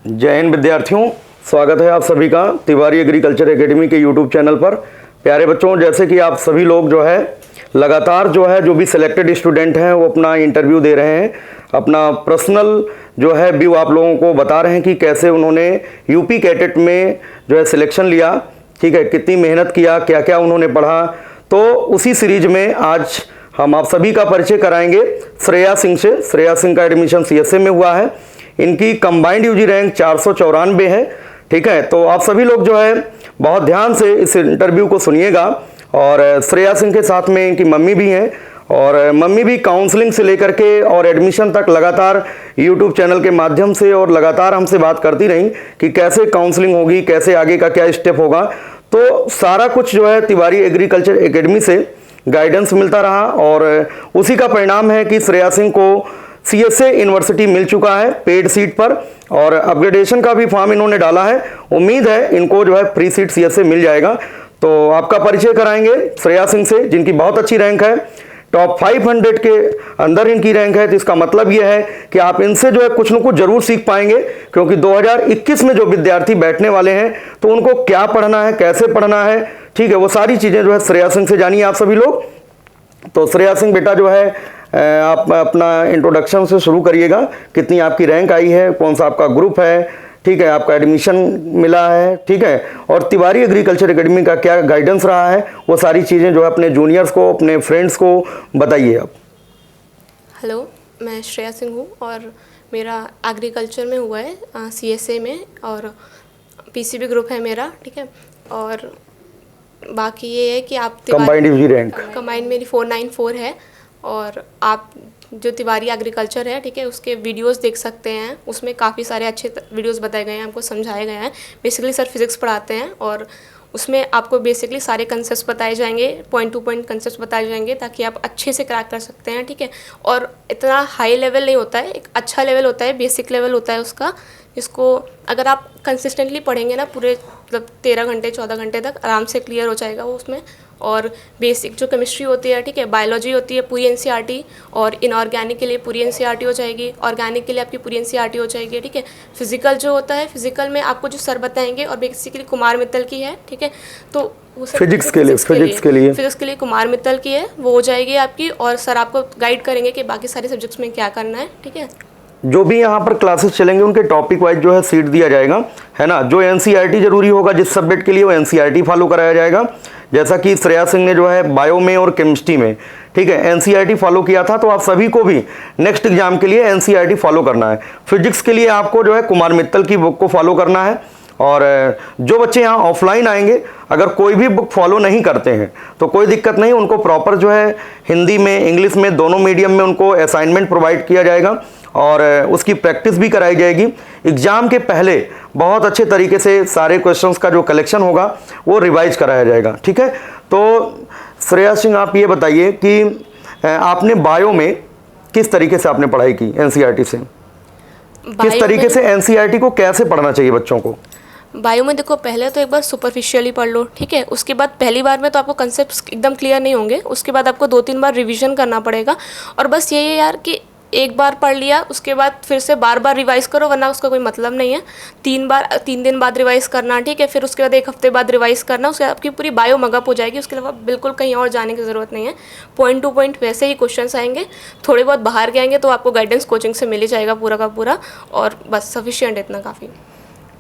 जय हिंद विद्यार्थियों, स्वागत है आप सभी का तिवारी एग्रीकल्चर एकेडमी के यूट्यूब चैनल पर। प्यारे बच्चों, जैसे कि आप सभी लोग जो है लगातार जो भी सिलेक्टेड स्टूडेंट हैं वो अपना इंटरव्यू दे रहे हैं, अपना पर्सनल जो है व्यू आप लोगों को बता रहे हैं कि कैसे उन्होंने यूपी कैडेट में जो है सिलेक्शन लिया, ठीक है, कितनी मेहनत किया, क्या क्या उन्होंने पढ़ा। तो उसी सीरीज में आज हम आप सभी का परिचय कराएंगे श्रेया सिंह से। श्रेया सिंह का एडमिशन सीएसए में हुआ है। इनकी कंबाइंड यूजी रैंक 494 है, ठीक है। तो आप सभी लोग जो है बहुत ध्यान से इस इंटरव्यू को सुनिएगा। और श्रेया सिंह के साथ में इनकी मम्मी भी हैं, और मम्मी भी काउंसलिंग से लेकर के और एडमिशन तक लगातार यूट्यूब चैनल के माध्यम से और लगातार हमसे बात करती रहीं कि कैसे काउंसलिंग होगी, कैसे आगे का क्या स्टेप होगा। तो सारा कुछ जो है तिवारी एग्रीकल्चर एकेडमी से गाइडेंस मिलता रहा, और उसी का परिणाम है कि श्रेया सिंह को सीएसए यूनिवर्सिटी मिल चुका है पेड सीट पर, और अपग्रेडेशन का भी फॉर्म इन्होंने डाला है। उम्मीद है इनको जो है फ्री सीट सीएसए मिल जाएगा। तो आपका परिचय कराएंगे श्रेया सिंह से, जिनकी बहुत अच्छी रैंक है, टॉप 500 के अंदर इनकी रैंक है। तो इसका मतलब यह है कि आप इनसे जो है कुछ न कुछ जरूर सीख पाएंगे, क्योंकि 2021 में जो विद्यार्थी बैठने वाले हैं तो उनको क्या पढ़ना है, कैसे पढ़ना है, ठीक है, वो सारी चीज़ें जो है श्रेया सिंह से जानिए आप सभी लोग। तो श्रेया सिंह बेटा जो है आप अपना इंट्रोडक्शन से शुरू करिएगा। कितनी आपकी रैंक आई है, कौन सा आपका ग्रुप है, ठीक है, आपका एडमिशन मिला है, ठीक है, और तिवारी एग्रीकल्चर एकेडमी का क्या गाइडेंस रहा है, वो सारी चीज़ें जो है अपने जूनियर्स को, अपने फ्रेंड्स को बताइए आप। हेलो, मैं श्रेया सिंह हूँ और मेरा एग्रीकल्चर में हुआ है सीएसए में, और पीसीबी ग्रुप है मेरा, ठीक है। और बाकी ये है कि आप कंबाइंड यूजी रैंक कंबाइंड मेरी 494 है, और आप जो तिवारी एग्रीकल्चर है, ठीक है, उसके वीडियोस देख सकते हैं। उसमें काफ़ी सारे अच्छे वीडियोस बताए गए हैं, आपको समझाए गए हैं। बेसिकली सर फिज़िक्स पढ़ाते हैं, और उसमें आपको बेसिकली सारे कंसेप्ट बताए जाएंगे, पॉइंट टू पॉइंट कंसेप्ट बताए जाएंगे, ताकि आप अच्छे से क्रैक कर सकते हैं, ठीक है। और इतना हाई लेवल नहीं होता है, एक अच्छा लेवल होता है, बेसिक लेवल होता है उसका, जिसको अगर आप कंसिस्टेंटली पढ़ेंगे ना पूरे मतलब 13 घंटे 14 घंटे तक आराम से क्लियर हो जाएगा वो उसमें। और बेसिक जो केमिस्ट्री होती है, ठीक है, बायोलॉजी होती है पूरी एनसीईआरटी, और इनऑर्गेनिक के लिए पूरी एनसीईआरटी हो जाएगी, ऑर्गेनिक के लिए आपकी पूरी एनसीईआरटी हो जाएगी, ठीक है। फिजिकल जो होता है, फिजिकल में आपको जो सर बताएंगे, और बेसिकली कुमार मित्तल की है, ठीक है। तो वो फिजिक्स के लिए कुमार मित्तल की है, वो हो जाएगी आपकी, और सर आपको गाइड करेंगे कि बाकी सारे सब्जेक्ट्स में क्या करना है, ठीक है। जो भी यहाँ पर क्लासेस चलेंगे उनके टॉपिक वाइज जो है सीट दिया जाएगा, है ना। जो एनसीईआरटी जरूरी होगा जिस सब्जेक्ट के लिए, वो एनसीईआरटी फॉलो कराया जाएगा। जैसा कि श्रेया सिंह ने जो है बायो में और केमिस्ट्री में, ठीक है, एनसीईआरटी फॉलो किया था, तो आप सभी को भी नेक्स्ट एग्जाम के लिए एनसीईआरटी फॉलो करना है। फिजिक्स के लिए आपको जो है कुमार मित्तल की बुक को फॉलो करना है। और जो बच्चे यहाँ ऑफलाइन आएंगे, अगर कोई भी बुक फॉलो नहीं करते हैं तो कोई दिक्कत नहीं, उनको प्रॉपर जो है हिंदी में, इंग्लिश में, दोनों मीडियम में उनको असाइनमेंट प्रोवाइड किया जाएगा, और उसकी प्रैक्टिस भी कराई जाएगी। एग्ज़ाम के पहले बहुत अच्छे तरीके से सारे क्वेश्चंस का जो कलेक्शन होगा वो रिवाइज कराया जाएगा, ठीक है। तो श्रेया सिंह, आप ये बताइए कि आपने बायो में किस तरीके से आपने पढ़ाई की एनसीईआरटी से, किस तरीके से एनसीईआरटी को कैसे पढ़ना चाहिए बच्चों को? बायो में देखो, पहले तो एक बार सुपरफिशियली पढ़ लो, ठीक है। उसके बाद पहली बार में तो आपको कंसेप्ट एकदम क्लियर नहीं होंगे, उसके बाद आपको 2-3 बार रिवीजन करना पड़ेगा। और बस यही है यार कि एक बार पढ़ लिया, उसके बाद फिर से बार बार रिवाइज़ करो, वरना उसका कोई मतलब नहीं है। 3 दिन बाद रिवाइज़ करना, ठीक है, फिर उसके बाद 1 हफ्ते बाद रिवाइज़ करना, उसके बाद आपकी पूरी बायो मगअप हो जाएगी। उसके अलावा बिल्कुल कहीं और जाने की ज़रूरत नहीं है। पॉइंट टू पॉइंट वैसे ही क्वेश्चंस आएंगे, थोड़े बहुत बाहर के आएंगे तो आपको गाइडेंस कोचिंग से मिल ही जाएगा पूरा का पूरा, और बस सफिशिएंट, इतना काफ़ी।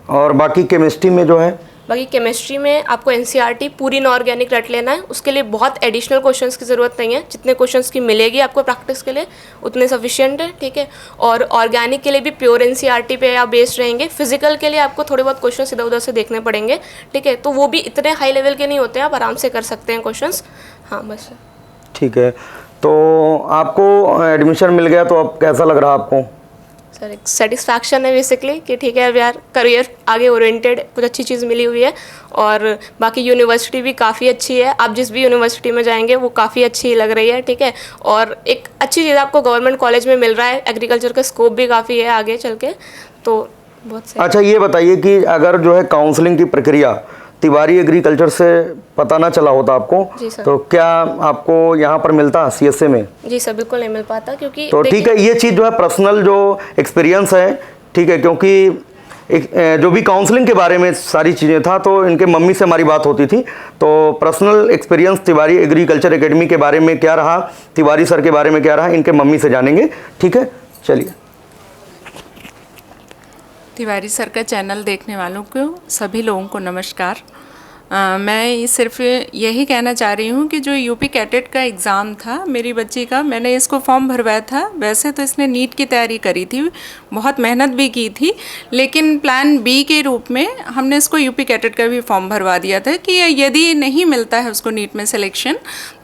और बाकी केमिस्ट्री में जो है, बाकी केमिस्ट्री में आपको एनसीईआरटी पूरी इनऑर्गेनिक रट लेना है। उसके लिए बहुत एडिशनल क्वेश्चंस की ज़रूरत नहीं है, जितने क्वेश्चंस की मिलेगी आपको प्रैक्टिस के लिए उतने सफिशिएंट है, ठीक है। और ऑर्गेनिक के लिए भी प्योर एनसीईआरटी पे आप बेस्ड रहेंगे। फिजिकल के लिए आपको थोड़े बहुत क्वेश्चंस इधर उधर से देखने पड़ेंगे, ठीक है, तो वो भी इतने हाई लेवल के नहीं होते हैं, आप आराम से कर सकते हैं क्वेश्चंस। हाँ बस ठीक है। तो आपको एडमिशन मिल गया, तो अब कैसा लग रहा आपको? सर एक सेटिस्फैक्शन है बेसिकली कि ठीक है अब यार करियर आगे ओरिएंटेड कुछ अच्छी चीज़ मिली हुई है। और बाकी यूनिवर्सिटी भी काफ़ी अच्छी है, आप जिस भी यूनिवर्सिटी में जाएंगे वो काफ़ी अच्छी लग रही है, ठीक है। और एक अच्छी चीज़ आपको गवर्नमेंट कॉलेज में मिल रहा है, एग्रीकल्चर का स्कोप भी काफ़ी है आगे चल के, तो बहुत सही। अच्छा, ये बताइए कि अगर जो है काउंसलिंग की प्रक्रिया तिवारी एग्रीकल्चर से पता ना चला होता आपको, तो क्या आपको यहाँ पर मिलता सीएसए में? जी सर, बिल्कुल नहीं मिल पाता, क्योंकि तो ठीक है, ये चीज़ जो है पर्सनल जो एक्सपीरियंस है, ठीक है, क्योंकि जो भी काउंसलिंग के बारे में सारी चीज़ें था, तो इनके मम्मी से हमारी बात होती थी। तो personal experience Tiwari agriculture academy के बारे में क्या रहा, तिवारी सर के बारे में क्या रहा, इनके मम्मी से जानेंगे। ठीक है, चलिए। तिवारी सर का चैनल देखने वालों को सभी लोगों को नमस्कार। मैं सिर्फ यही कहना चाह रही हूँ कि जो यूपी कैटेट का एग्ज़ाम था मेरी बच्ची का, मैंने इसको फॉर्म भरवाया था। वैसे तो इसने नीट की तैयारी करी थी, बहुत मेहनत भी की थी, लेकिन प्लान बी के रूप में हमने इसको यूपी कैटेट का भी फॉर्म भरवा दिया था कि यदि नहीं मिलता है उसको नीट में सिलेक्शन,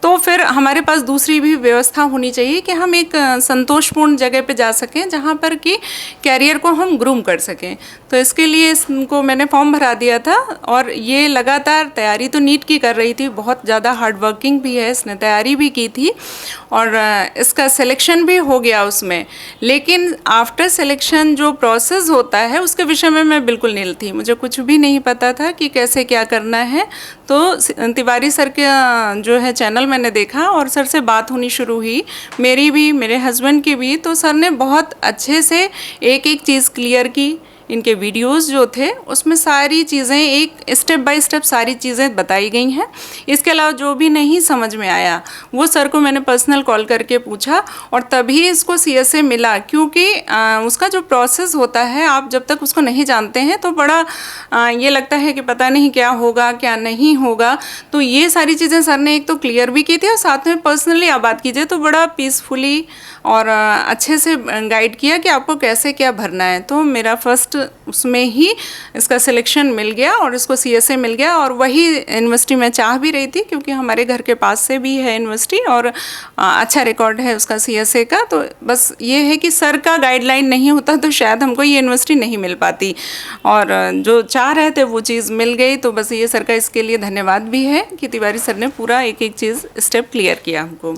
तो फिर हमारे पास दूसरी भी व्यवस्था होनी चाहिए कि हम एक संतोषपूर्ण जगह पे जा सकें जहाँ पर कि कैरियर को हम ग्रूम कर सकें। तो इसके लिए इसको मैंने फॉर्म भरा दिया था और ये लगातार तैयारी तो नीट की कर रही थी, बहुत ज़्यादा हार्ड वर्किंग भी है, इसने तैयारी भी की थी और इसका सिलेक्शन भी हो गया उसमें। लेकिन आफ्टर सिलेक्शन जो प्रोसेस होता है उसके विषय में मैं बिल्कुल नील थी, मुझे कुछ भी नहीं पता था कि कैसे क्या करना है। तो तिवारी सर का जो है चैनल मैंने देखा और सर से बात होनी शुरू हुई, मेरी भी मेरे हस्बैंड की भी। तो सर ने बहुत अच्छे से एक एक चीज़ क्लियर की। इनके वीडियोस जो थे उसमें सारी चीज़ें एक स्टेप बाय स्टेप सारी चीज़ें बताई गई हैं। इसके अलावा जो भी नहीं समझ में आया वो सर को मैंने पर्सनल कॉल करके पूछा और तभी इसको CSA मिला, क्योंकि उसका जो प्रोसेस होता है आप जब तक उसको नहीं जानते हैं तो बड़ा ये लगता है कि पता नहीं क्या होगा क्या नहीं होगा। तो ये सारी चीज़ें सर ने एक तो क्लियर भी की थी और साथ में पर्सनली आप बात कीजिए तो बड़ा पीसफुली और अच्छे से गाइड किया कि आपको कैसे क्या भरना है। तो मेरा फर्स्ट उसमें ही इसका सिलेक्शन मिल गया और इसको CSA मिल गया। और वही यूनिवर्सिटी मैं चाह भी रही थी क्योंकि हमारे घर के पास से भी है यूनिवर्सिटी और अच्छा रिकॉर्ड है उसका CSA का। तो बस ये है कि सर का गाइडलाइन नहीं होता तो शायद हमको ये यूनिवर्सिटी नहीं मिल पाती और जो चाह रहे थे वो चीज़ मिल गई। तो बस ये सर का इसके लिए धन्यवाद भी है कि तिवारी सर ने पूरा एक एक चीज़ स्टेप क्लियर किया हमको।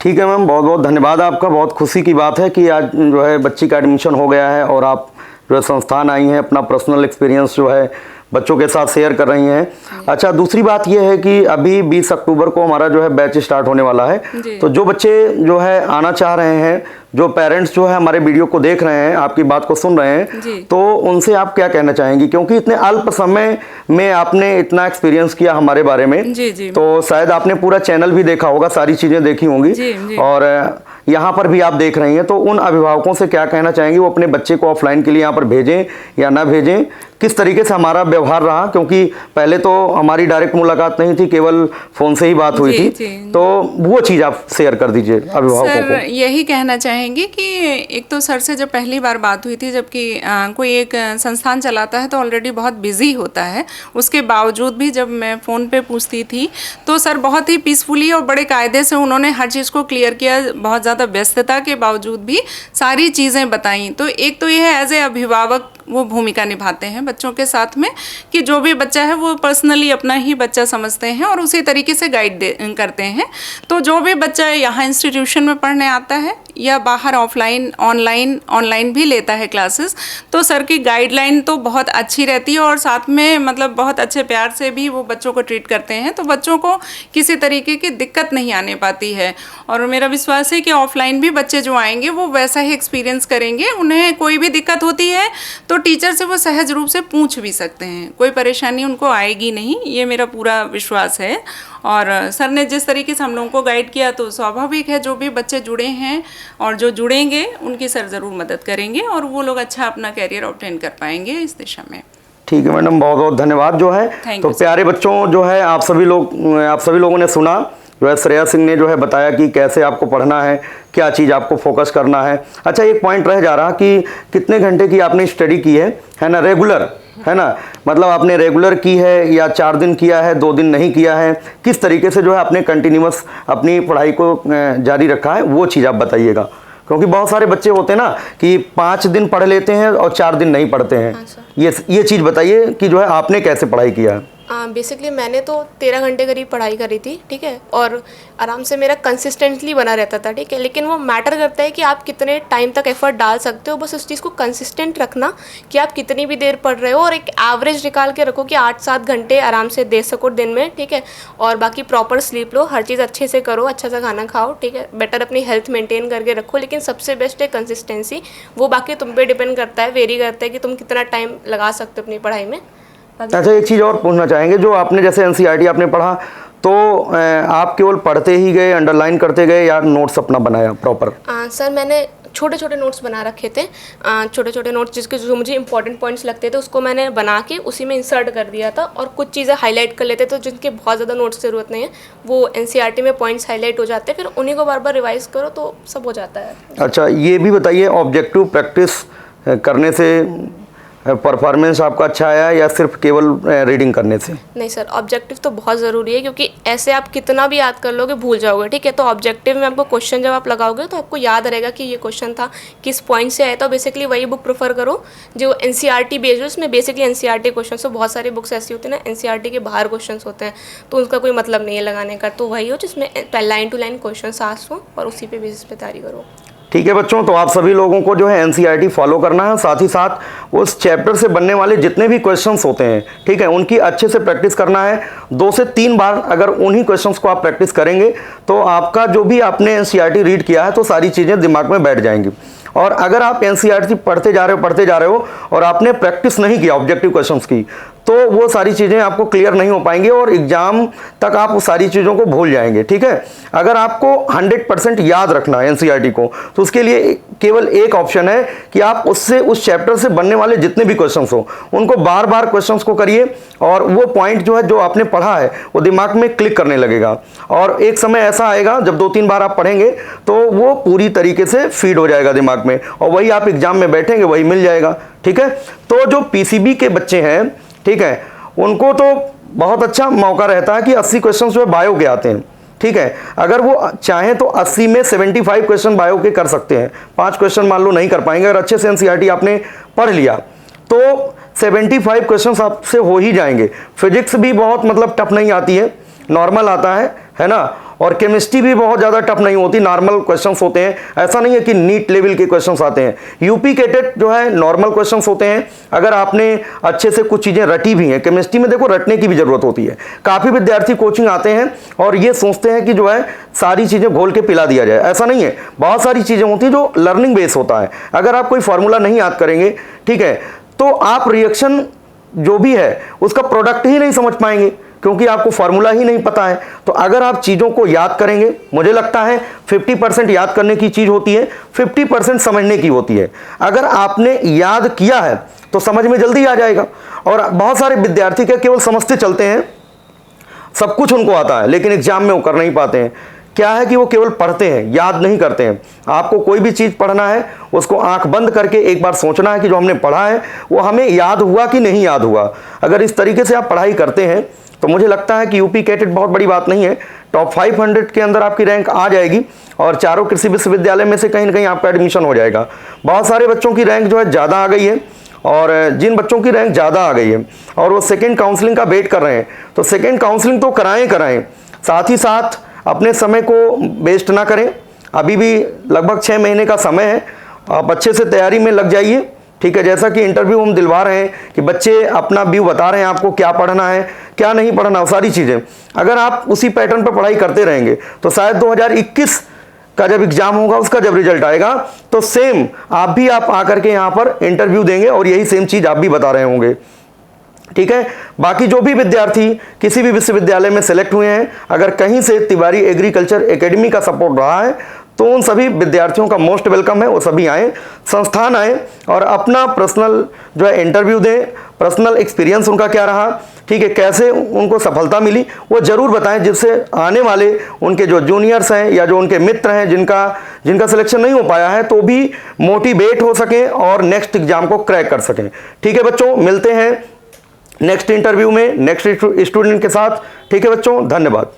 ठीक है मैम, बहुत बहुत धन्यवाद आपका। बहुत खुशी की बात है कि आज जो है बच्ची का एडमिशन हो गया है और आप जो है संस्थान आई हैं, अपना पर्सनल एक्सपीरियंस जो है बच्चों के साथ शेयर कर रही हैं। अच्छा, दूसरी बात यह है कि अभी 20 अक्टूबर को हमारा जो है बैच स्टार्ट होने वाला है। तो जो बच्चे जो है आना चाह रहे हैं, जो पेरेंट्स जो है हमारे वीडियो को देख रहे हैं, आपकी बात को सुन रहे हैं, तो उनसे आप क्या कहना चाहेंगी? क्योंकि इतने अल्प समय में आपने इतना एक्सपीरियंस किया हमारे बारे में, तो शायद आपने पूरा चैनल भी देखा होगा, सारी चीज़ें देखी होंगी और यहाँ पर भी आप देख रही हैं। तो उन अभिभावकों से क्या कहना चाहेंगे, वो अपने बच्चे को ऑफलाइन के लिए यहाँ पर भेजें या ना भेजें? किस तरीके से हमारा व्यवहार रहा, क्योंकि पहले तो हमारी डायरेक्ट मुलाकात नहीं थी, केवल फ़ोन से ही बात हुई थी। तो वो चीज़ आप शेयर कर दीजिए अभिभावकों को। यही कहना चाहेंगे कि एक तो सर से जब पहली बार बात हुई थी, जबकि कोई एक संस्थान चलाता है तो ऑलरेडी बहुत बिजी होता है, उसके बावजूद भी जब मैं फ़ोन पे पूछती थी तो सर बहुत ही पीसफुली और बड़े कायदे से उन्होंने हर चीज़ को क्लियर किया। बहुत ज़्यादा व्यस्तता के बावजूद भी सारी चीज़ें बताई। तो एक तो यह एज ए अभिभावक वो भूमिका निभाते हैं बच्चों के साथ में कि जो भी बच्चा है वो पर्सनली अपना ही बच्चा समझते हैं और उसी तरीके से गाइड करते हैं। तो जो भी बच्चा यहाँ इंस्टीट्यूशन में पढ़ने आता है या बाहर ऑफलाइन ऑनलाइन भी लेता है क्लासेस, तो सर की गाइडलाइन तो बहुत अच्छी रहती है और साथ में मतलब बहुत अच्छे प्यार से भी वो बच्चों को ट्रीट करते हैं। तो बच्चों को किसी तरीके की दिक्कत नहीं आने पाती है और मेरा विश्वास है कि ऑफलाइन भी बच्चे जो आएंगे वो वैसा ही एक्सपीरियंस करेंगे। उन्हें कोई भी दिक्कत होती है तो टीचर से वो सहज रूप से पूछ भी सकते हैं, कोई परेशानी उनको आएगी नहीं, ये मेरा पूरा विश्वास है। और सर ने जिस तरीके से हम लोगों को गाइड किया तो स्वाभाविक है जो भी बच्चे जुड़े हैं और जो जुड़ेंगे उनकी सर ज़रूर मदद करेंगे और वो लोग अच्छा अपना कैरियर ऑब्टेन कर पाएंगे इस दिशा में। ठीक है मैडम, बहुत बहुत धन्यवाद जो है। तो प्यारे बच्चों जो है आप सभी लोगों ने सुना जो है श्रेया सिंह ने जो है बताया कि कैसे आपको पढ़ना है, क्या चीज़ आपको फोकस करना है। अच्छा, एक पॉइंट रह जा रहा कि कितने घंटे की आपने स्टडी की है ना, रेगुलर है ना, मतलब आपने रेगुलर की है या 4 दिन किया है, 2 दिन नहीं किया है, किस तरीके से जो है आपने कंटिन्यूअस अपनी पढ़ाई को जारी रखा है, वो चीज़ आप बताइएगा। क्योंकि बहुत सारे बच्चे होते हैं ना कि 5 दिन पढ़ लेते हैं और 4 दिन नहीं पढ़ते हैं। ये चीज़ बताइए कि जो है आपने कैसे पढ़ाई किया है। बेसिकली मैंने तो 13 घंटे करीब पढ़ाई करी थी, ठीक है, और आराम से मेरा कंसिस्टेंटली बना रहता था, ठीक है। लेकिन वो मैटर करता है कि आप कितने टाइम तक एफर्ट डाल सकते हो, बस उस चीज़ को कंसिस्टेंट रखना कि आप कितनी भी देर पढ़ रहे हो, और एक एवरेज निकाल के रखो कि 8-7 घंटे आराम से दे सको दिन में, ठीक है। और बाकी प्रॉपर स्लीप लो, हर चीज़ अच्छे से करो, अच्छा सा खाना खाओ, ठीक है, बेटर अपनी हेल्थ मेंटेन करके रखो। लेकिन सबसे बेस्ट है कंसिस्टेंसी, वो बाकी तुम पे डिपेंड करता है, वेरी करता है कि तुम कितना टाइम लगा सकते हो अपनी पढ़ाई में। अच्छा, एक चीज़ और पूछना चाहेंगे, जो आपने जैसे एनसीईआरटी आपने पढ़ा तो आप केवल पढ़ते ही गए, अंडरलाइन करते गए, या नोट्स अपना बनाया प्रॉपर? सर मैंने छोटे छोटे नोट्स बना रखे थे, छोटे छोटे नोट्स जिसके जो मुझे इंपॉर्टेंट पॉइंट्स लगते थे उसको मैंने बना के उसी में इंसर्ट कर दिया था, और कुछ चीज़ें हाईलाइट कर लेते थे जिनके बहुत ज़्यादा नोट्स की ज़रूरत नहीं है, वो एनसीईआरटी में पॉइंट्स हाईलाइट हो जाते हैं, फिर उन्हीं को बार बार रिवाइज करो तो सब हो जाता है। अच्छा, ये भी बताइए, ऑब्जेक्टिव प्रैक्टिस करने से परफॉर्मेंस आपका अच्छा आया या सिर्फ केवल रीडिंग करने से? नहीं सर, ऑब्जेक्टिव तो बहुत ज़रूरी है, क्योंकि ऐसे आप कितना भी याद कर लोगे भूल जाओगे, ठीक है। तो ऑब्जेक्टिव में आपको क्वेश्चन जब आप लगाओगे तो आपको याद रहेगा कि ये क्वेश्चन था, किस पॉइंट से आया था। बेसिकली वही बुक प्रेफर करो जो एनसीईआरटी बेस्ड है, उसमें बेसिकली एनसीईआरटी क्वेश्चन। तो बहुत सारी बुक्स ऐसी होती है ना, एनसीईआरटी के बाहर क्वेश्चन होते हैं, तो उसका कोई मतलब नहीं है लगाने का। तो वही हो जिसमें लाइन टू लाइन क्वेश्चन आस हो और उसी पे बेसिस पे तैयारी करो। ठीक है बच्चों, तो आप सभी लोगों को जो है एनसीईआरटी फॉलो करना है, साथ ही साथ उस चैप्टर से बनने वाले जितने भी क्वेश्चंस होते हैं, ठीक है, उनकी अच्छे से प्रैक्टिस करना है। 2 से 3 बार अगर उन्हीं क्वेश्चंस को आप प्रैक्टिस करेंगे तो आपका जो भी आपने एनसीईआरटी रीड किया है तो सारी चीज़ें दिमाग में बैठ जाएंगी। और अगर आप एनसीईआरटी पढ़ते जा रहे हो और आपने प्रैक्टिस नहीं किया ऑब्जेक्टिव क्वेश्चंस की, तो वो सारी चीज़ें आपको क्लियर नहीं हो पाएंगी और एग्जाम तक आप उस सारी चीज़ों को भूल जाएंगे, ठीक है। अगर आपको 100% याद रखना है एनसीईआरटी को, तो उसके लिए केवल एक ऑप्शन है कि आप उससे उस चैप्टर से बनने वाले जितने भी क्वेश्चंस हो उनको बार बार क्वेश्चंस को करिए, और वो पॉइंट जो है जो आपने पढ़ा है वो दिमाग में क्लिक करने लगेगा। और एक समय ऐसा आएगा जब 2-3 बार आप पढ़ेंगे तो वो पूरी तरीके से फीड हो जाएगा दिमाग में, और वही आप एग्जाम में बैठेंगे वही मिल जाएगा, ठीक है। तो जो पीसीबी के बच्चे हैं, ठीक है, उनको तो बहुत अच्छा मौका रहता है कि 80 क्वेश्चन जो है बायो के आते हैं, ठीक है। अगर वो चाहें तो 80 में 75 क्वेश्चन बायो के कर सकते हैं। 5 क्वेश्चन मान लो नहीं कर पाएंगे, अगर अच्छे से एनसीईआरटी आपने पढ़ लिया तो 75 क्वेश्चन आपसे हो ही जाएंगे। फिजिक्स भी बहुत मतलब टफ नहीं आती है, नॉर्मल आता है ना। और केमिस्ट्री भी बहुत ज़्यादा टफ नहीं होती, नॉर्मल क्वेश्चंस होते हैं। ऐसा नहीं है कि नीट लेवल के क्वेश्चंस आते हैं। यूपी के टेट जो है नॉर्मल क्वेश्चंस होते हैं, अगर आपने अच्छे से कुछ चीज़ें रटी भी हैं। केमिस्ट्री में देखो रटने की भी ज़रूरत होती है। काफ़ी विद्यार्थी कोचिंग आते हैं और ये सोचते हैं कि जो है सारी चीज़ें घोल के पिला दिया जाए, ऐसा नहीं है। बहुत सारी चीज़ें होती हैं जो लर्निंग बेस होता है। अगर आप कोई फार्मूला नहीं याद करेंगे, ठीक है, तो आप रिएक्शन जो भी है उसका प्रोडक्ट ही नहीं समझ पाएंगे, क्योंकि आपको फार्मूला ही नहीं पता है। तो अगर आप चीज़ों को याद करेंगे, मुझे लगता है 50% याद करने की चीज़ होती है, 50% समझने की होती है। अगर आपने याद किया है तो समझ में जल्दी आ जाएगा। और बहुत सारे विद्यार्थी क्या केवल समझते चलते हैं, सब कुछ उनको आता है लेकिन एग्जाम में वो कर नहीं पाते हैं। क्या है कि वो केवल पढ़ते हैं, याद नहीं करते हैं। आपको कोई भी चीज़ पढ़ना है, उसको आंख बंद करके एक बार सोचना है कि जो हमने पढ़ा है वो हमें याद हुआ कि नहीं याद हुआ। अगर इस तरीके से आप पढ़ाई करते हैं तो मुझे लगता है कि यूपी कैटेट बहुत बड़ी बात नहीं है। टॉप 500 के अंदर आपकी रैंक आ जाएगी और चारों कृषि विश्वविद्यालय में से कहीं ना कहीं आपका एडमिशन हो जाएगा। बहुत सारे बच्चों की रैंक जो है ज़्यादा आ गई है, और जिन बच्चों की रैंक ज़्यादा आ गई है और वो सेकेंड काउंसलिंग का वेट कर रहे हैं, तो सेकेंड काउंसलिंग तो कराएं। साथ ही साथ अपने समय को वेस्ट ना करें। अभी भी लगभग 6 महीने का समय है, आप अच्छे से तैयारी में लग जाइए, ठीक है। जैसा कि इंटरव्यू हम दिलवा रहे हैं कि बच्चे अपना व्यू बता रहे हैं आपको, क्या पढ़ना है क्या नहीं पढ़ना, सारी चीज़ें। अगर आप उसी पैटर्न पर पढ़ाई करते रहेंगे तो शायद 2021 का जब एग्जाम होगा, उसका जब रिजल्ट आएगा तो सेम आप आकर के यहाँ पर इंटरव्यू देंगे और यही सेम चीज़ आप भी बता रहे होंगे, ठीक है। बाकी जो भी विद्यार्थी किसी भी विश्वविद्यालय में सेलेक्ट हुए हैं, अगर कहीं से तिवारी एग्रीकल्चर एकेडमी का सपोर्ट रहा है तो उन सभी विद्यार्थियों का मोस्ट वेलकम है। वो सभी आएँ, संस्थान आएँ और अपना पर्सनल जो है इंटरव्यू दें, पर्सनल एक्सपीरियंस उनका क्या रहा, ठीक है, कैसे उनको सफलता मिली, वो ज़रूर बताएं, जिससे आने वाले उनके जो जूनियर्स हैं या जो उनके मित्र हैं जिनका सिलेक्शन नहीं हो पाया है तो भी मोटिवेट हो सकें और नेक्स्ट एग्जाम को क्रैक कर सकें। ठीक है बच्चों, मिलते हैं नेक्स्ट इंटरव्यू में नेक्स्ट स्टूडेंट के साथ। ठीक है बच्चों, धन्यवाद।